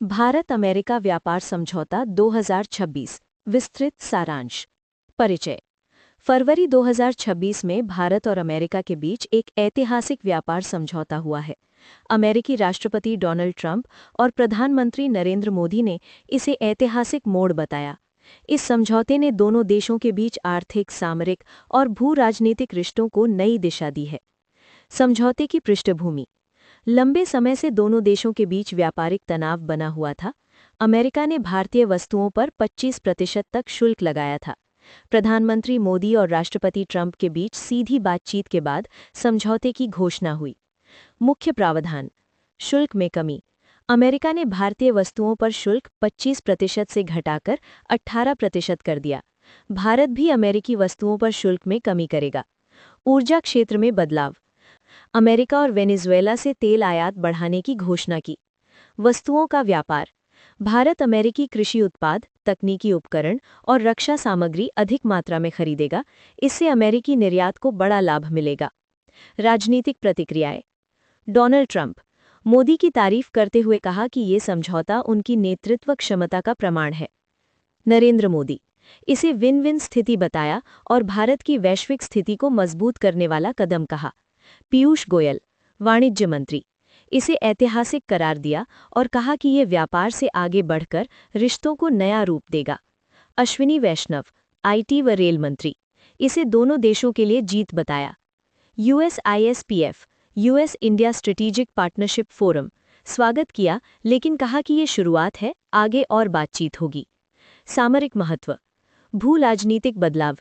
Bharat America व्यापार समझौता 2026 विस्तृत सारांश। परिचय। फरवरी 2026 में भारत और अमेरिका के बीच एक ऐतिहासिक व्यापार समझौता हुआ है। अमेरिकी राष्ट्रपति डोनाल्ड ट्रंप और प्रधानमंत्री नरेंद्र मोदी ने इसे ऐतिहासिक मोड़ बताया। इस समझौते ने दोनों देशों के बीच आर्थिक, सामरिक और भू-राजनीतिक रिश्तों को नई दिशा दी है। समझौते की पृष्ठभूमि। लंबे समय से दोनों देशों के बीच व्यापारिक तनाव बना हुआ था। अमेरिका ने भारतीय वस्तुओं पर 25% तक शुल्क लगाया था। प्रधानमंत्री मोदी और राष्ट्रपति ट्रंप के बीच सीधी बातचीत के बाद समझौते की घोषणा हुई। मुख्य प्रावधान। शुल्क में कमी। अमेरिका ने भारतीय वस्तुओं पर शुल्क 25% से घटाकर 18% कर दिया। भारत भी अमेरिकी वस्तुओं पर शुल्क में कमी करेगा। ऊर्जा क्षेत्र में बदलाव। अमेरिका और वेनेजुएला से तेल आयात बढ़ाने की घोषणा की। वस्तुओं का व्यापार। भारत अमेरिकी कृषि उत्पाद, तकनीकी उपकरण और रक्षा सामग्री अधिक मात्रा में खरीदेगा। इससे अमेरिकी निर्यात को बड़ा लाभ मिलेगा। राजनीतिक प्रतिक्रियाएं। डोनाल्ड ट्रंप मोदी की तारीफ करते हुए कहा कि ये समझौता उनकी नेतृत्व क्षमता का प्रमाण है। नरेंद्र मोदी इसे विन विन स्थिति बताया और भारत की वैश्विक स्थिति को मजबूत करने वाला कदम कहा। पीयूष गोयल वाणिज्य मंत्री इसे ऐतिहासिक करार दिया और कहा कि ये व्यापार से आगे बढ़कर रिश्तों को नया रूप देगा। अश्विनी वैष्णव आईटी व रेल मंत्री इसे दोनों देशों के लिए जीत बताया। USISPF US India strategic partnership forum स्वागत किया, लेकिन कहा कि ये शुरुआत है, आगे और बातचीत होगी। सामरिक महत्व। भू राजनीतिक बदलाव।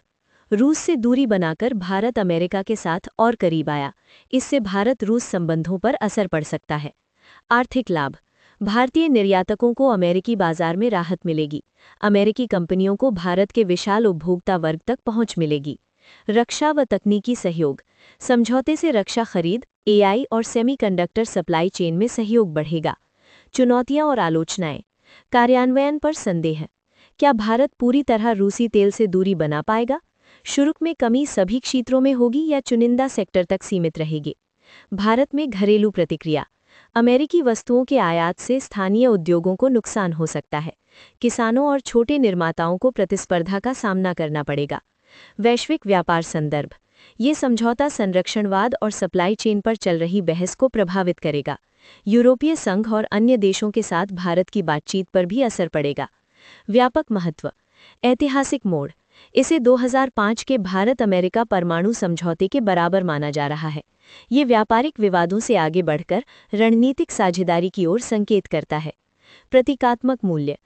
रूस से दूरी बनाकर भारत अमेरिका के साथ और करीब आया। इससे भारत रूस संबंधों पर असर पड़ सकता है। आर्थिक लाभ। भारतीय निर्यातकों को अमेरिकी बाजार में राहत मिलेगी। अमेरिकी कंपनियों को भारत के विशाल उपभोक्ता वर्ग तक पहुंच मिलेगी। रक्षा व तकनीकी सहयोग। समझौते से रक्षा खरीद, एआई और सेमीकंडक्टर सप्लाई चेन में सहयोग बढ़ेगा। चुनौतियां और आलोचनाएं। कार्यान्वयन पर संदेह। क्या भारत पूरी तरह रूसी तेल से दूरी बना पाएगा? शुल्क में कमी सभी क्षेत्रों में होगी या चुनिंदा सेक्टर तक सीमित रहेगी? भारत में घरेलू प्रतिक्रिया। अमेरिकी वस्तुओं के आयात से स्थानीय उद्योगों को नुकसान हो सकता है। किसानों और छोटे निर्माताओं को प्रतिस्पर्धा का सामना करना पड़ेगा। वैश्विक व्यापार संदर्भ। ये समझौता संरक्षणवाद और सप्लाई चेन पर चल रही बहस को प्रभावित करेगा। यूरोपीय संघ और अन्य देशों के साथ भारत की बातचीत पर भी असर पड़ेगा। व्यापक महत्व। ऐतिहासिक मोड़। इसे 2005 के भारत अमेरिका परमाणु समझौते के बराबर माना जा रहा है। ये व्यापारिक विवादों से आगे बढ़कर रणनीतिक साझेदारी की ओर संकेत करता है। प्रतीकात्मक मूल्य।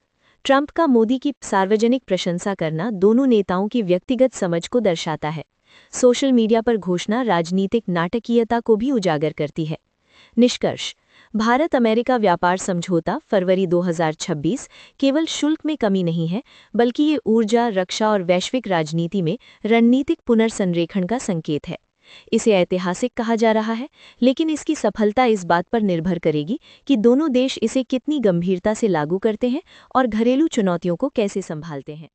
ट्रंप का मोदी की सार्वजनिक प्रशंसा करना दोनों नेताओं की व्यक्तिगत समझ को दर्शाता है। सोशल मीडिया पर घोषणा राजनीतिक नाटकीयता को भी उजागर करती है। निष्कर्ष। भारत अमेरिका व्यापार समझौता फरवरी 2026 केवल शुल्क में कमी नहीं है, बल्कि ये ऊर्जा, रक्षा और वैश्विक राजनीति में रणनीतिक पुनर्संरेखण का संकेत है। इसे ऐतिहासिक कहा जा रहा है, लेकिन इसकी सफलता इस बात पर निर्भर करेगी कि दोनों देश इसे कितनी गंभीरता से लागू करते हैं और घरेलू चुनौतियों को कैसे संभालते हैं।